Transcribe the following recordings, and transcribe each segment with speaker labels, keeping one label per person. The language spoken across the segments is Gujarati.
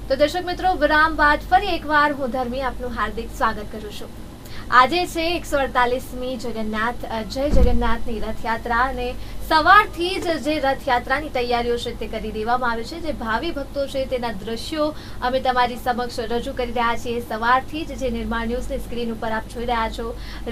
Speaker 1: તો દર્શક મિત્રો, વિરામ બાદ ફરી એકવાર હું ધર્મી આપનું હાર્દિક સ્વાગત કરું છું. આજે છે 148મી જય જગન્નાથની રથયાત્રા અને સવારથી જ જે રથયાત્રાની તૈયારીઓ છે તે કરી દેવામાં આવે છે. જે ભાવિ ભક્તો છે તેના દ્રશ્યો અમે તમારી સમક્ષ રજૂ કરી રહ્યા છીએ. સવારથી જ જે નિર્માણ ન્યૂઝની સ્ક્રીન ઉપર આપ જોઈ રહ્યા છો,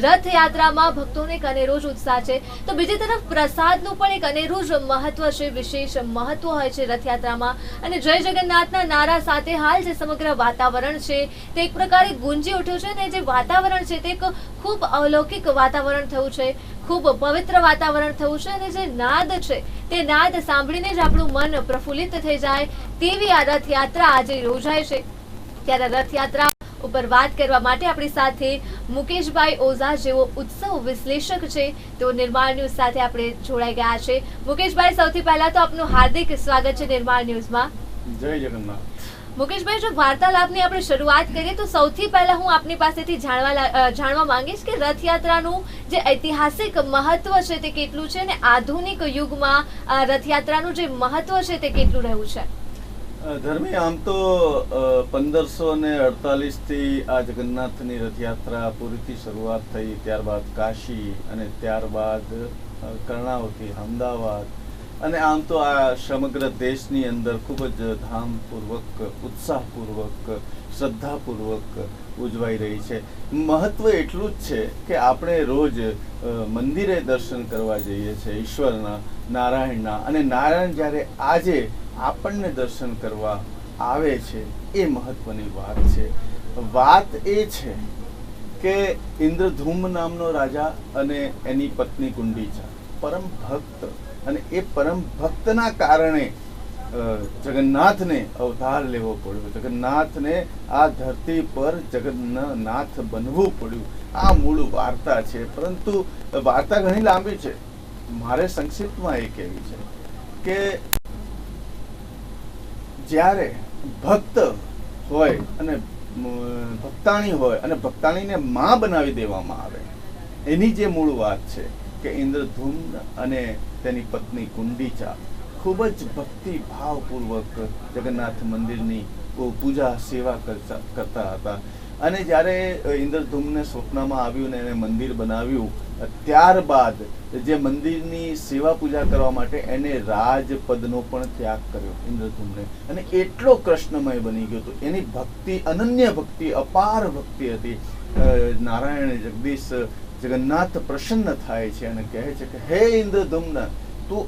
Speaker 1: રથયાત્રામાં ભક્તોને એક અનેરો જ ઉત્સાહ છે. તો બીજી તરફ પ્રસાદનું પણ એક અનેરું જ મહત્વ છે, વિશેષ મહત્વ હોય છે રથયાત્રામાં. અને જય જગન્નાથના નારા સાથે હાલ જે સમગ્ર વાતાવરણ છે તે એક પ્રકારે ગુંજી ઉઠ્યું છે. અને જે વાતાવરણ છે તે એક ખૂબ અલૌકિક વાતાવરણ થયું છે, ખૂબ પવિત્ર વાતાવરણ થયું છે. અને જે નાદ છે તે નાદ સાંભળીને જ આપણું મન પ્રફુલ્લિત થઈ જાય તેવી આ રથયાત્રા આજે યોજાય છે. ત્યારે રથયાત્રા ઉપર વાત કરવા માટે આપણી સાથે મુકેશભાઈ ઓઝા જેઓ ઉત્સવ વિશ્લેષક છે, તેઓ નિર્માણ ન્યૂઝ સાથે આપણે જોડાઈ ગયા છે. મુકેશભાઈ, સૌથી પહેલા તો આપનું હાર્દિક સ્વાગત છે નિર્માણ ન્યૂઝમાં.
Speaker 2: જય જગન્નાથ.
Speaker 1: મુકેશભાઈ, જો વાર્તાલાપની આપણે શરૂઆત કરીએ તો સૌથી પહેલા હું આપની પાસેથી જાણવા માંગીશ કે રથયાત્રાનું જે ઐતિહાસિક મહત્વ છે તે કેટલું છે અને આધુનિક યુગમાં રથયાત્રાનું જે મહત્વ છે તે કેટલું રહ્યું છે.
Speaker 2: ધર્મી, આમ તો 1548 થી આ જગન્નાથની રથયાત્રા પુરીથી શરૂઆત થઈ, ત્યારબાદ કાશી અને ત્યારબાદ કર્ણાવતી, અમદાવાદ અને આમ તો આ સમગ્ર દેશની અંદર ખૂબ જ ધામપૂર્વક, ઉત્સાહપૂર્વક, શ્રદ્ધાપૂર્વક ઉજવાઈ રહી છે. મહત્વ એટલું જ છે કે આપણે રોજ મંદિરે દર્શન કરવા જઈએ છીએ ઈશ્વરના, નારાયણના, અને નારાયણ જ્યારે આજે આપણને દર્શન કરવા આવે છે એ મહત્વની વાત છે. વાત એ છે કે ઇન્દ્રધૂમ નામનો રાજા અને એની પત્ની કુંડીચા પરમ ભક્ત, અને એ પરમ ભક્તના કારણે જગન્નાથને અવતાર લેવો પડ્યો, જગન્નાથને આ ધરતી પર જગન્નાથ બનવું પડ્યું. આ મૂળ વાર્તા છે, પરંતુ વાર્તા ઘણી લાંબી છે. મારે સંક્ષિપ્તમાં એ કહેવી છે કે જ્યારે ભક્ત હોય અને ભક્તાણી હોય અને ભક્તાણીને માં બનાવી દેવામાં આવે, એની જે મૂળ વાત છે કે ઇન્દ્રધૂમ અને તેની પત્ની કુંડીચા ખૂબ જ ભક્તિ ભાવપૂર્વક જગન્નાથ મંદિરની પૂજા સેવા કરતા હતા. અને જ્યારે ઇન્દ્રધૂમને સ્વપ્નમાં આવ્યું ને એને મંદિર બનાવ્યું, ત્યારબાદ જે મંદિરની સેવા પૂજા કરવા માટે એને રાજપદનો પણ ત્યાગ કર્યો ઇન્દ્રધૂમને, અને એટલો કૃષ્ણમય બની ગયો હતો. એની ભક્તિ, અનન્ય ભક્તિ, અપાર ભક્તિ હતી. નારાયણ જગદીશ જગન્નાથ પ્રસન્ન થાય છે અને કહે છે કે હે ઇન્દ્રધૂમ્ન, તું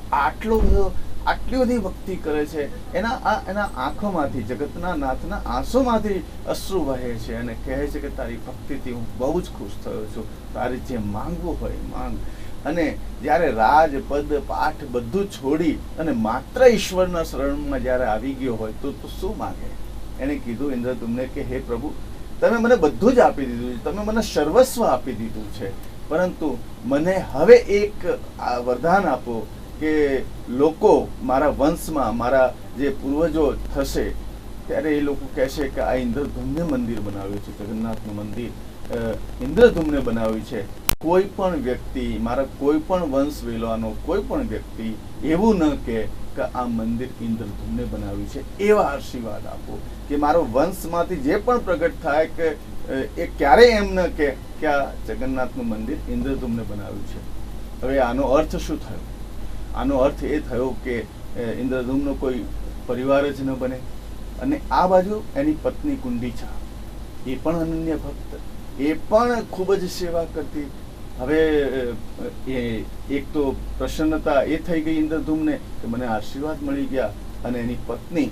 Speaker 2: આટલી બધી ભક્તિ કરે છે. એના આંખોમાંથી, જગતના નાથના આંસુમાંથી અશ્રુ વહે છે અને કહે છે કે તારી ભક્તિથી હું બહુ જ ખુશ થયો છું, તારે જે માંગવું હોય માંગ. અને જ્યારે રાજપદ પાઠ બધું છોડી અને માત્ર ઈશ્વરના શરણમાં જ્યારે આવી ગયો હોય તો શું માંગે? એને કીધું ઇન્દ્રધૂમને કે હે પ્રભુ, તમે મને બધું જ આપી દીધું છે, તમે મને સર્વસ્વ આપી દીધું છે, પરંતુ મને હવે એક વરદાન આપો કે લોકો મારા વંશમાં, મારા જે પૂર્વજો થશે ત્યારે એ લોકો કહેશે કે આ ઇન્દ્રધૂમને મંદિર બનાવ્યું છે, જગન્નાથનું મંદિર ઇન્દ્રધૂમને બનાવ્યું છે. કોઈ પણ વ્યક્તિ, મારા કોઈ પણ વંશ વેલવાનો કોઈ પણ વ્યક્તિ એવું ન કહે કે આ મંદિર ઇન્દ્રધૂમને બનાવ્યું છે. એવા આશીર્વાદ આપો કે મારો વંશમાંથી જે પણ પ્રગટ થાય કે એ ક્યારેય એમ ન કહે કે આ જગન્નાથનું મંદિર ઇન્દ્રધૂમને બનાવ્યું છે. હવે આનો અર્થ શું થયો? આનો અર્થ એ થયો કે ઇન્દ્રધૂમનો કોઈ પરિવાર જ ન બને. અને આ બાજુ એની પત્ની કુંડીચા, એ પણ અનન્ય ભક્ત, એ પણ ખૂબ જ સેવા કરતી. હવે એક તો પ્રસન્નતા એ થઈ ગઈ ઇન્દ્રધૂમને કે મને આશીર્વાદ મળી ગયા, અને એની પત્ની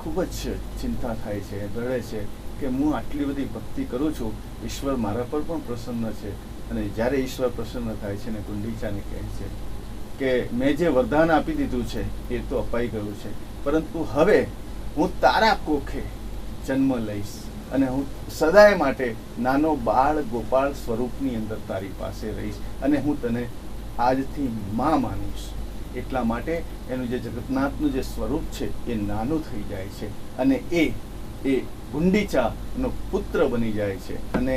Speaker 2: ખૂબ જ ચિંતા થાય છે, રડે છે કે હું આટલી બધી ભક્તિ કરું છું, ઈશ્વર મારા પર પણ પ્રસન્ન છે. અને જ્યારે ઈશ્વર પ્રસન્ન થાય છે ને કુંડીચાને કહે છે કે મેં જે વરદાન આપી દીધું છે એ તો અપાઈ ગયું છે, પરંતુ હવે હું તારા કોખે જન્મ લઈશ અને હું સદાય માટે નાનો બાળ ગોપાળ સ્વરૂપની અંદર તારી પાસે રહીશ, અને હું તને આજથી માં માનીશ. એટલા માટે એનું જે જગન્નાથનું જે સ્વરૂપ છે એ નાનું થઈ જાય છે અને એ ગુંડીચાનો પુત્ર બની જાય છે. અને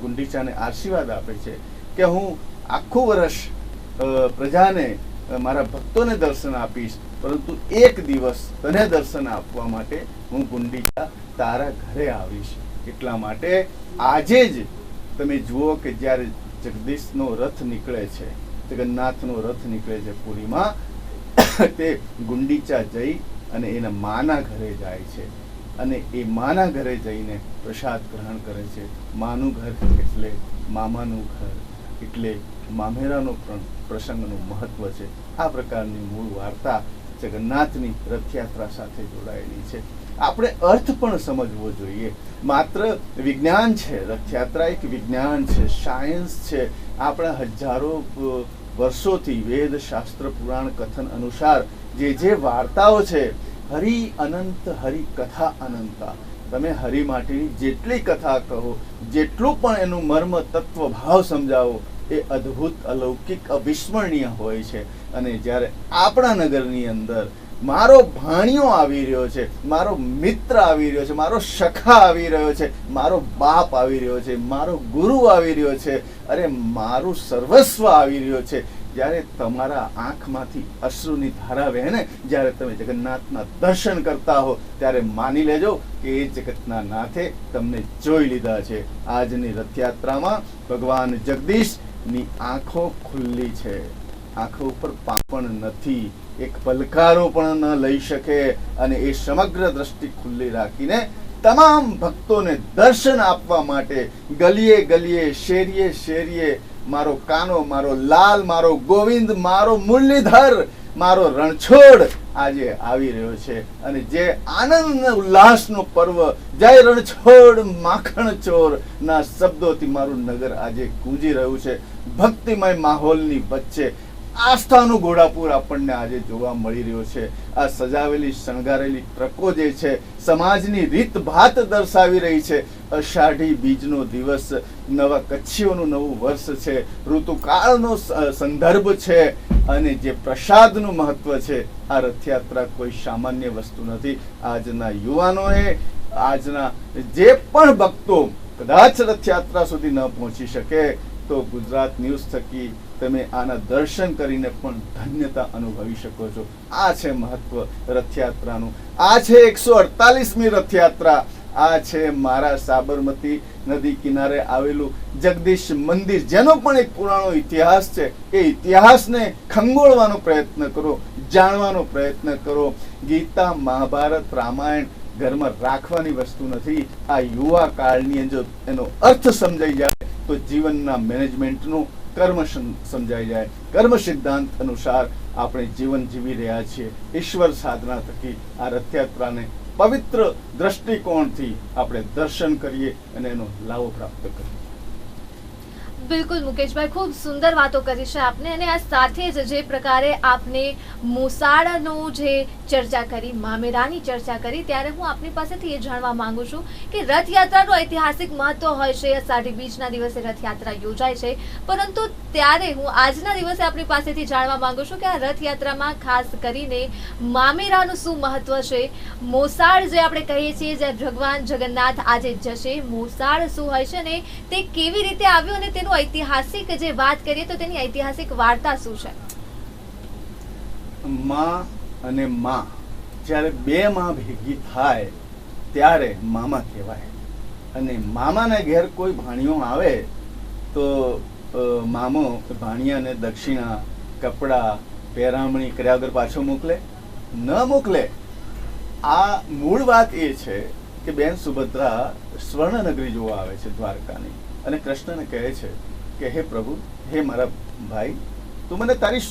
Speaker 2: ગુંડીચાને આશીર્વાદ આપે છે કે હું આખું વર્ષ પ્રજાને મારા ભક્તોને દર્શન આપીશ, પરંતુ એક દિવસ તને દર્શન આપવા માટે હું ગુંડીચા તારા ઘરે આવીશ. એટલા માટે આજે જ તમે જુઓ કે જ્યારે જગદીશનો રથ નીકળે છે, જગન્નાથનો રથ નીકળે છે પુરીમાં, તે ગુંડીચા જઈ અને એના માના ઘરે જાય છે અને એ માના ઘરે જઈને પ્રસાદ ગ્રહણ કરે છે. માનું ઘર એટલે મામાનું ઘર, એટલે મામેરાનો પણ પ્રસંગનું મહત્વ છે. આ પ્રકારની મૂળ વાર્તા જગન્નાથની રથયાત્રા સાથે જોડાયેલી છે. આપણે અર્થ પણ સમજવો જોઈએ. માત્ર વિજ્ઞાન છે, રથયાત્રા એક વિજ્ઞાન છે, સાયન્સ છે. આપણા હજારો વર્ષોથી વેદ શાસ્ત્ર પુરાણ કથન અનુસાર જે વાર્તાઓ છે, હરિ અનંત હરિ કથા અનંતા. તમે હરિ માટેની જેટલી કથા કહો, જેટલું પણ એનું મર્મ તત્વ ભાવ સમજાવો, એ અદ્ભુત, અલૌકિક, અવિસ્મરણીય હોય છે. અને જ્યારે આપણા નગરની અંદર મારો ભાણિયો આવી રહ્યો છે, મારો મિત્ર આવી રહ્યો છે, મારો સખા આવી રહ્યો છે, મારો બાપ આવી રહ્યો છે, મારો ગુરુ આવી રહ્યો છે, અરે મારું સર્વસ્વ આવી રહ્યો છે, જ્યારે તમારા આંખમાંથી અશ્રુની ધારા વહેને, જ્યારે તમે જગન્નાથના દર્શન કરતા હો, ત્યારે માની લેજો કે એ જગતના નાથે તમને જોઈ લીધા છે. આજની રથયાત્રામાં ભગવાન જગદીશની આંખો ખુલ્લી છે, આંખો ઉપર પાંપણ નથી, એક પલકારો પણ ન લઈ શકે, અને એ સમગ્ર દ્રષ્ટિ ખુલ્લી રાખીને તમામ ભક્તોને દર્શન આપવા માટે ગલીએ ગલીએ, શેરીએ શેરીએ મારો કાનો, મારો લાલ, મારો ગોવિંદ, મારો મુરલીધર, મારો રણછોડ આજે આવી રહ્યો છે. અને જે આનંદ ઉલ્લાસનો પર્વ, જય રણછોડ માખણ ચોર ના શબ્દોથી મારું નગર આજે ગૂંજી રહ્યું છે. ભક્તિમય માહોલની વચ્ચે આસ્થાનું ઘોડાપુર આપણને આજે જોવા મળી રહ્યો છે. આ સજાવેલી શણગારેલી ટ્રકો જે છે, સમાજની રીત ભાત દર્શાવી રહી છે. અષાઢી બીજનો દિવસ, નવા કચ્છીઓનું નવું વર્ષ છે, ઋતુકાળનો સંદર્ભ છે, અને જે પ્રસાદનું મહત્વ છે. આ રથયાત્રા કોઈ સામાન્ય વસ્તુ નથી. આજના યુવાનોએ, આજના જે પણ ભક્તો કદાચ રથયાત્રા સુધી ન પહોંચી શકે, તો ગુજરાત ન્યૂઝ થકી તમે આના દર્શન કરીને પણ ધન્યતા અનુભવી શકો છો. આ છે મહત્વ રથયાત્રાનું. આ છે 148મી રથયાત્રા. આ છે મારા સાબરમતી નદી કિનારે આવેલું જગદીશ મંદિર, જેનો પણ એક પુરાણો ઇતિહાસ છે. એ ઇતિહાસને ખંગોળવાનો પ્રયત્ન કરો, જાણવાનો પ્રયત્ન કરો. ગીતા, મહાભારત, રામાયણ ઘરમાં રાખવાની વસ્તુ નથી. આ યુવા કાળની અંદર એનો અર્થ સમજાઈ જાય તો જીવનના મેનેજમેન્ટનું કર્મ સમજાઈ જાય. કર્મ સિદ્ધાંત અનુસાર આપણે જીવન જીવી રહ્યા છીએ. ઈશ્વર સાધના થકી આ રથયાત્રાને પવિત્ર દ્રષ્ટિકોણથી આપણે દર્શન કરીએ અને એનો લાભ પ્રાપ્ત કરીએ.
Speaker 1: બિલકુલ મુકેશભાઈ, ખૂબ સુંદર વાતો કરી છે આપને. અને આ સાથે જ જે પ્રકારે આપને મોસાળનો જે ચર્ચા કરી, મામેરાની ચર્ચા કરી, ત્યારે હું આપની પાસેથી એ જાણવા માંગુ છું કે રથયાત્રાનું ઐતિહાસિક મહત્વ હોય છે. અષાઢી બીજના દિવસે રથયાત્રા યોજાય છે, પરંતુ ત્યારે હું આજના દિવસે આપની પાસેથી જાણવા માંગુ છું કે આ રથયાત્રામાં ખાસ કરીને મામેરાનું શું મહત્વ છે. મોસાળ જે આપણે કહીએ છીએ, જ્યાં ભગવાન જગન્નાથ આજે જશે, મોસાળ શું હોય છે ને તે કેવી રીતે આવ્યું, અને તેનું ઐતિહાસિક જે વાત કરીએ તો તેની ઐતિહાસિક વાર્તા શું છે?
Speaker 2: માં અને માં, જ્યારે બે માં ભેગી થાય ત્યારે મામા કહેવાય. અને મામાના ઘેર કોઈ ભાણિયો આવે તો મામો ભાણિયાને દક્ષિણા, કપડા, પહેરામણી કર્યા વગર પાછો મોકલે? ન મોકલે. આ મૂળ વાત એ છે કે બેન સુભદ્રા સ્વર્ણનગરી જોવા આવે છે, દ્વારકાની, અને કૃષ્ણને કહે છે કે હે પ્રભુ, હે મારા ભાઈ, તું મને તારી